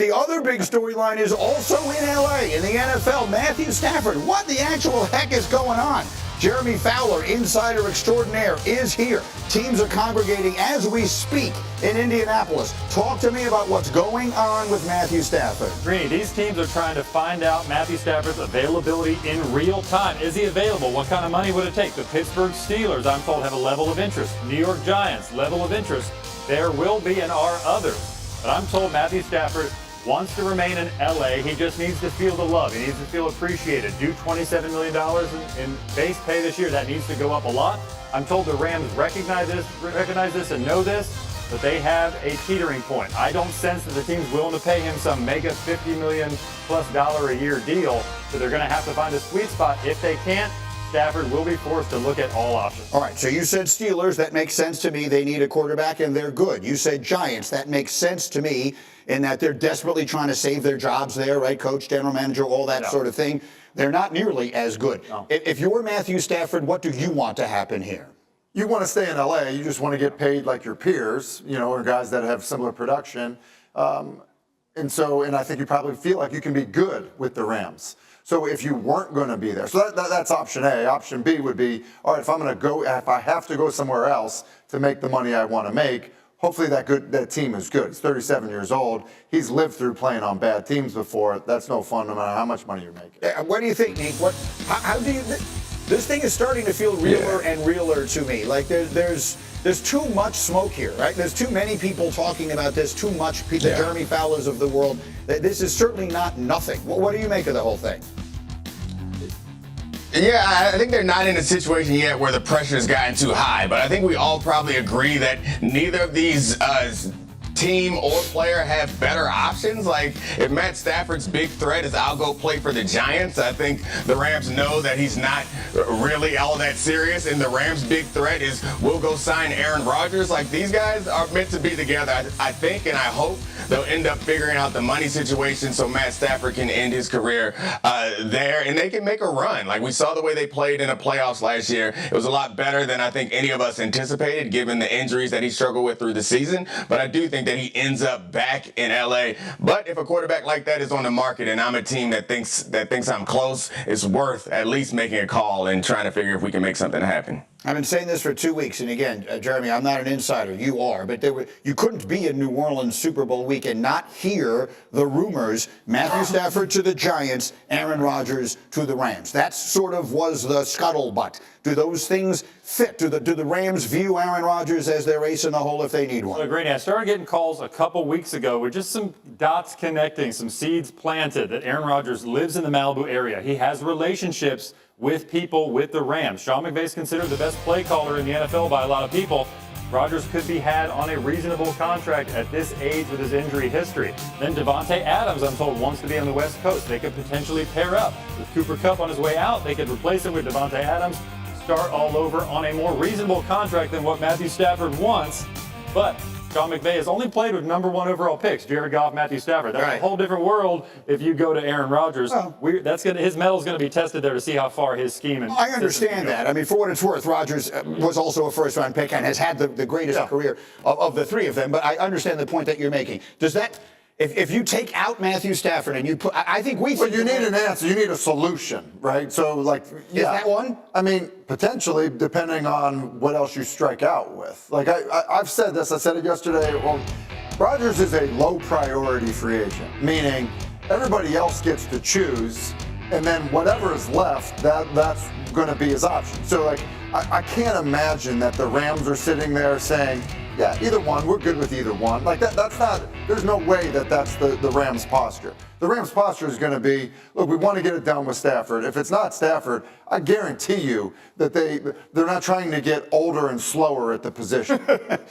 The other big storyline is also in L.A. in the NFL. Matthew Stafford. What the actual heck is going on? Jeremy Fowler, insider extraordinaire, is here. Teams are congregating as we speak in Indianapolis. Talk to me about what's going on with Matthew Stafford. Greeny, these teams are trying to find out Matthew Stafford's availability in real time. Is he available? What kind of money would it take? The Pittsburgh Steelers, I'm told, have a level of interest. New York Giants, level of interest. There will be and are others. But I'm told Matthew Stafford wants to remain in L.A. He just needs to feel the love. He needs to feel appreciated. Due $27 million in base pay this year. That needs to go up a lot. I'm told the Rams recognize this and know this, but they have a teetering point. I don't sense that the team's willing to pay him some mega $50 million plus a year deal, so they're going to have to find a sweet spot. If they can't, Stafford will be forced to look at all options. All right, so you said Steelers. That makes sense to me. They need a quarterback, and they're good. You said Giants. That makes sense to me in that they're desperately trying to save their jobs there, right? Coach, general manager, all that sort of thing. They're not nearly as good. No. If you're Matthew Stafford, what do you want to happen here? You want to stay in L.A. You just want to get paid like your peers, or guys that have similar production. And I think you probably feel like you can be good with the Rams. So if you weren't going to be there, so that's option A. Option B would be, all right, if I have to go somewhere else to make the money I want to make, hopefully that team is good. He's 37 years old. He's lived through playing on bad teams before. That's no fun no matter how much money you're making. What do you think, Nick? How do you? This thing is starting to feel realer and realer to me. Like there's too much smoke here, right? There's too many people talking about this. Too much people, Jeremy Fowlers of the world. This is certainly not nothing. What do you make of the whole thing? Yeah, I think they're not in a situation yet where the pressure has gotten too high, but I think we all probably agree that neither of these team or player have better options. Like, if Matt Stafford's big threat is I'll go play for the Giants, I think the Rams know that he's not really all that serious, and the Rams' big threat is we'll go sign Aaron Rodgers. Like, these guys are meant to be together. I think and I hope they'll end up figuring out the money situation so Matt Stafford can end his career there, and they can make a run. Like, we saw the way they played in the playoffs last year. It was a lot better than I think any of us anticipated, given the injuries that he struggled with through the season. But I do think that he ends up back in L.A. But if a quarterback like that is on the market and I'm a team that thinks I'm close, it's worth at least making a call and trying to figure if we can make something happen. I've been saying this for 2 weeks, and again, Jeremy, I'm not an insider. You are, but you couldn't be in New Orleans Super Bowl week and not hear the rumors: Matthew Stafford to the Giants, Aaron Rodgers to the Rams. That sort of was the scuttlebutt. Do those things fit? Do the Rams view Aaron Rodgers as their ace in the hole if they need one? So, Greeny, I started getting calls a couple weeks ago with just some dots connecting, some seeds planted that Aaron Rodgers lives in the Malibu area. He has relationships with people with the Rams. Sean McVay is considered the best play caller in the NFL by a lot of people. Rodgers could be had on a reasonable contract at this age with his injury history. Then Davante Adams, I'm told, wants to be on the West Coast. They could potentially pair up. With Cooper Kupp on his way out, they could replace him with Davante Adams, start all over on a more reasonable contract than what Matthew Stafford wants. But Sean McVay has only played with number 1 overall picks, Jared Goff, Matthew Stafford. That's a whole different world if you go to Aaron Rodgers. His metal's going to be tested there to see how far his scheme and I understand that. I mean, for what it's worth, Rodgers was also a first-round pick and has had the greatest career of the three of them. But I understand the point that you're making. Does that, if you take out Matthew Stafford and you put, I think we. Well, you need an answer. You need a solution, right? So, like, is that one? I mean, potentially, depending on what else you strike out with. Like, I've said this. I said it yesterday. Well, Rodgers is a low-priority free agent, meaning everybody else gets to choose, and then whatever is left, that's going to be his option. So, like, I can't imagine that the Rams are sitting there saying, yeah, either one, we're good with either one. Like, that's not, there's no way that's the Rams' posture. The Rams' posture is going to be, look, we want to get it done with Stafford. If it's not Stafford, I guarantee you that they're not trying to get older and slower at the position.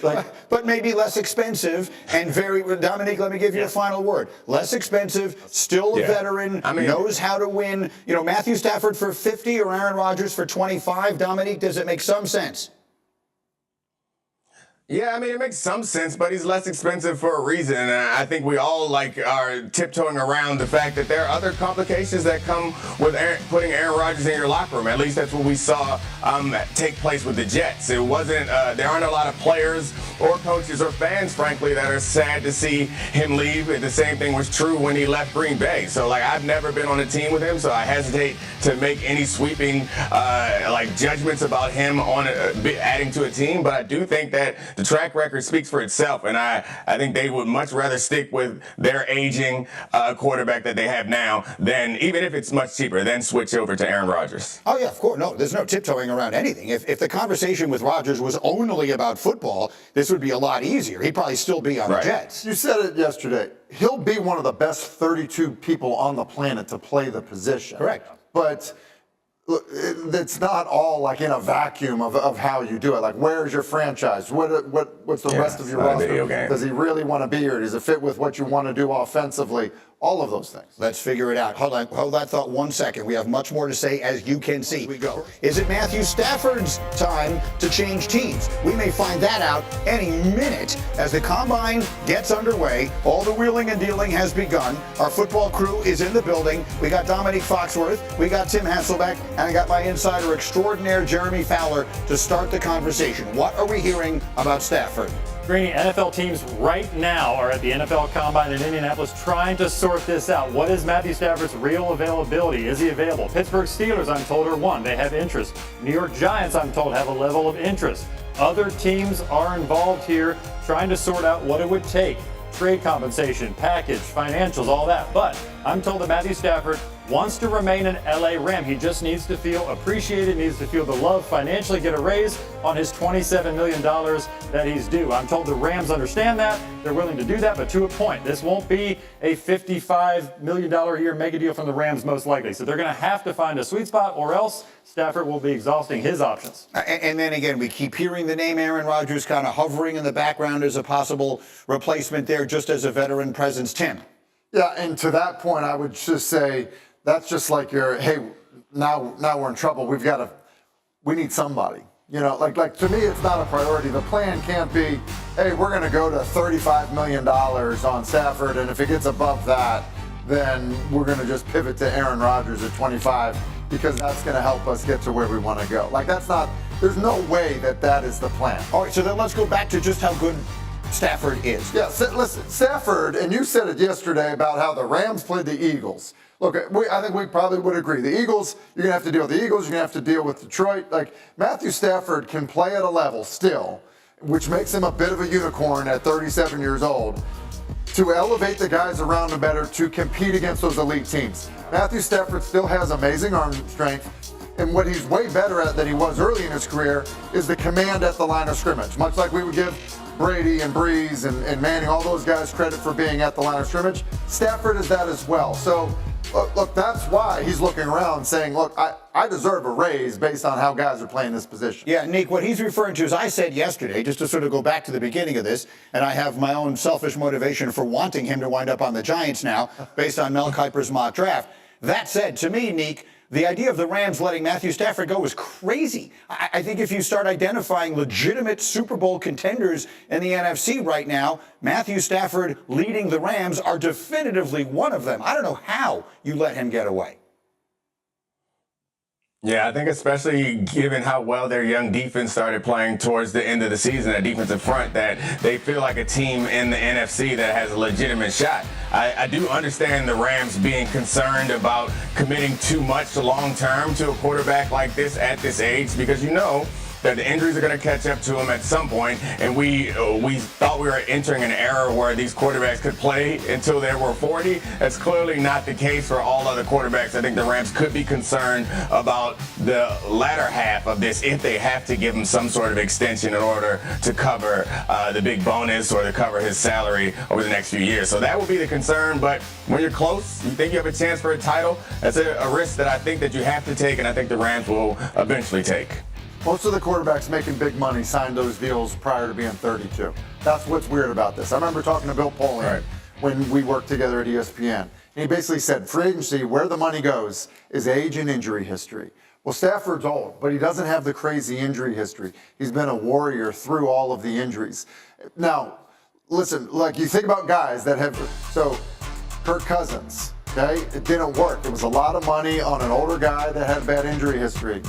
But maybe less expensive and Dominique, let me give you a final word. Less expensive, still a veteran, knows how to win. Matthew Stafford for 50 or Aaron Rodgers for 25. Dominique, does it make some sense? Yeah, I mean, it makes some sense, but he's less expensive for a reason. And I think we all are tiptoeing around the fact that there are other complications that come with putting Aaron Rodgers in your locker room. At least that's what we saw take place with the Jets. It wasn't, there aren't a lot of players or coaches or fans, frankly, that are sad to see him leave. And the same thing was true when he left Green Bay. So, I've never been on a team with him, so I hesitate to make any sweeping, judgments about him on adding to a team. But I do think that the track record speaks for itself, and I think they would much rather stick with their aging quarterback that they have now than, even if it's much cheaper, than switch over to Aaron Rodgers. Oh, yeah, of course. No, there's no tiptoeing around anything. If the conversation with Rodgers was only about football, this would be a lot easier. He'd probably still be on the Jets. You said it yesterday. He'll be one of the best 32 people on the planet to play the position. Correct. But look, it's not all in a vacuum of how you do it. Where's your franchise? What's the rest of your roster? Does he really want to be here? Does it fit with what you want to do offensively? All of those things. Let's figure it out. Hold that thought 1 second. We have much more to say, as you can see. We go. Is it Matthew Stafford's time to change teams? We may find that out any minute as the combine gets underway. All the wheeling and dealing has begun. Our football crew is in the building. We got Dominique Foxworth, we got Tim Hasselbeck, and I got my insider extraordinaire, Jeremy Fowler, to start the conversation. What are we hearing about Stafford? Greeny, NFL teams right now are at the NFL Combine in Indianapolis trying to sort this out. What is Matthew Stafford's real availability? Is he available? Pittsburgh Steelers, I'm told, are one. They have interest. New York Giants, I'm told, have a level of interest. Other teams are involved here trying to sort out what it would take. Trade compensation, package, financials, all that. But I'm told that Matthew Stafford wants to remain an LA Ram. He just needs to feel appreciated, needs to feel the love, financially get a raise on his $27 million that he's due. I'm told the Rams understand that. They're willing to do that, but to a point. This won't be a $55 million a year mega deal from the Rams, most likely. So they're going to have to find a sweet spot, or else Stafford will be exhausting his options. And then again, we keep hearing the name Aaron Rodgers kind of hovering in the background as a possible replacement there, just as a veteran presence. Tim. Yeah, and to that point, I would just say, that's just like hey, now we're in trouble. We need somebody. To me, it's not a priority. The plan can't be, hey, we're going to go to $35 million on Stafford, and if it gets above that, then we're going to just pivot to Aaron Rodgers at 25 because that's going to help us get to where we want to go. There's no way that is the plan. All right, so then let's go back to just how good Stafford is. Yeah, listen, Stafford, and you said it yesterday about how the Rams played the Eagles. Look, I think we probably would agree. The Eagles, you're going to have to deal with the Eagles. You're going to have to deal with Detroit. Matthew Stafford can play at a level still, which makes him a bit of a unicorn at 37 years old, to elevate the guys around him better to compete against those elite teams. Matthew Stafford still has amazing arm strength, and what he's way better at than he was early in his career is the command at the line of scrimmage. Much like we would give Brady and Breeze and Manning, all those guys, credit for being at the line of scrimmage, Stafford is that as well. So, look, that's why he's looking around saying, look, I deserve a raise based on how guys are playing this position. Yeah, Nick, what he's referring to is, I said yesterday, just to sort of go back to the beginning of this, and I have my own selfish motivation for wanting him to wind up on the Giants now, based on Mel Kiper's mock draft. That said, to me, Nick, the idea of the Rams letting Matthew Stafford go is crazy. I think if you start identifying legitimate Super Bowl contenders in the NFC right now, Matthew Stafford leading the Rams are definitively one of them. I don't know how you let him get away. Yeah, I think especially given how well their young defense started playing towards the end of the season, that defensive front, that they feel like a team in the NFC that has a legitimate shot. I do understand the Rams being concerned about committing too much long-term to a quarterback like this at this age, because that the injuries are going to catch up to him at some point, and we thought we were entering an era where these quarterbacks could play until they were 40. That's clearly not the case for all other quarterbacks. I think the Rams could be concerned about the latter half of this if they have to give him some sort of extension in order to cover the big bonus or to cover his salary over the next few years. So that would be the concern, but when you're close, you think you have a chance for a title, that's a risk that I think that you have to take, and I think the Rams will eventually take. Most of the quarterbacks making big money signed those deals prior to being 32. That's what's weird about this. I remember talking to Bill Polian when we worked together at ESPN. And he basically said, free agency, where the money goes is age and injury history. Well, Stafford's old, but he doesn't have the crazy injury history. He's been a warrior through all of the injuries. Now, listen, like you think about guys that have, so Kirk Cousins, okay, it didn't work. It was a lot of money on an older guy that had bad injury history.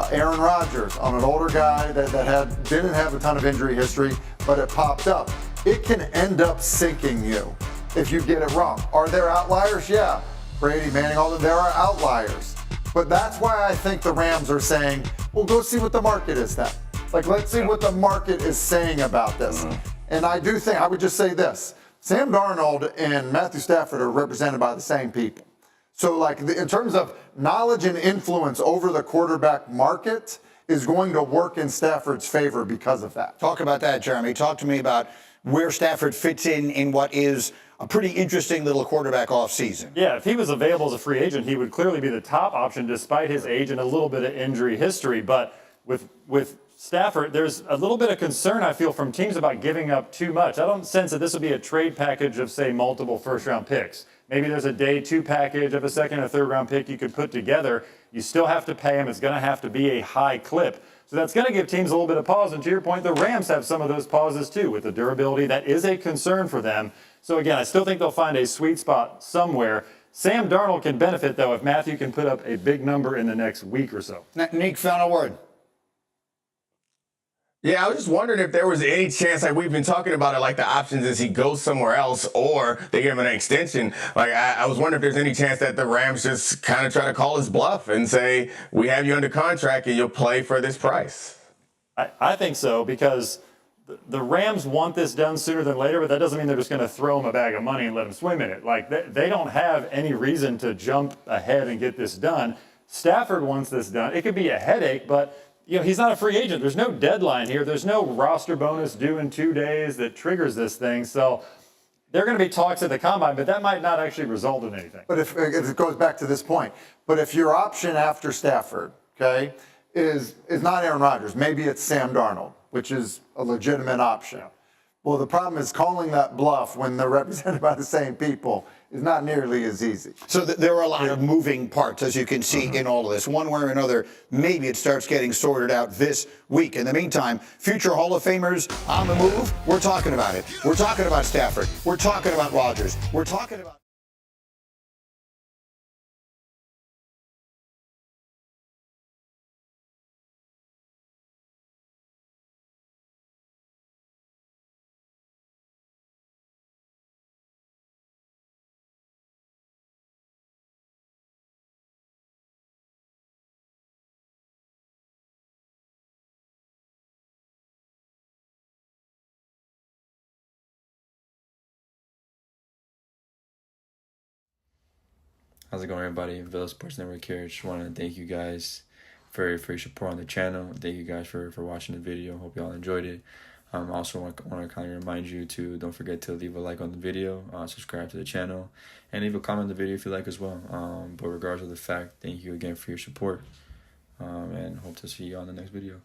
Aaron Rodgers on an older guy that didn't have a ton of injury history, but it popped up. It can end up sinking you if you get it wrong. Are there outliers? Yeah. Brady, Manning, all of them, there are outliers. But that's why I think the Rams are saying, well, go see what the market is then. Like, let's see what the market is saying about this. And I do think, I would just say this, Sam Darnold and Matthew Stafford are represented by the same people. So, like, in terms of knowledge and influence over the quarterback market is going to work in Stafford's favor because of that. Talk about that, Jeremy. Talk to me about where Stafford fits in what is a pretty interesting little quarterback offseason. Yeah, if he was available as a free agent, he would clearly be the top option despite his age and a little bit of injury history. But with Stafford, there's a little bit of concern, I feel, from teams about giving up too much. I don't sense that this would be a trade package of, say, multiple first-round picks. Maybe there's a day two package of a second or third round pick you could put together. You still have to pay him. It's going to have to be a high clip. So that's going to give teams a little bit of pause. And to your point, the Rams have some of those pauses too with the durability. That is a concern for them. So again, I still think they'll find a sweet spot somewhere. Sam Darnold can benefit, though, if Matthew can put up a big number in the next week or so. Nick, final word. Yeah, I was just wondering if there was any chance, like we've been talking about it, like the options is he goes somewhere else or they give him an extension. Like I was wondering if there's any chance that the Rams just kind of try to call his bluff and say, we have you under contract and you'll play for this price. I think so, because the Rams want this done sooner than later, but that doesn't mean they're just going to throw him a bag of money and let him swim in it. Like they don't have any reason to jump ahead and get this done. Stafford wants this done. It could be a headache, but he's not a free agent. There's no deadline here. There's no roster bonus due in 2 days that triggers this thing. So there are going to be talks at the combine, but that might not actually result in anything. But if it goes back to this point, but if your option after Stafford, okay, is not Aaron Rodgers, maybe it's Sam Darnold, which is a legitimate option. Well, the problem is calling that bluff when they're represented by the same people is not nearly as easy. So there are a lot of moving parts, as you can see in all of this. One way or another, maybe it starts getting sorted out this week. In the meantime, future Hall of Famers on the move, we're talking about it. We're talking about Stafford. We're talking about Rodgers. We're talking about... How's it going, everybody? Villa Sports Network here. Just want to thank you guys for your support on the channel. Thank you guys for watching the video. Hope y'all enjoyed it. I also want to kind of remind you to don't forget to leave a like on the video, subscribe to the channel, and leave a comment on the video if you like as well. But regardless of the fact, thank you again for your support, and hope to see you on the next video.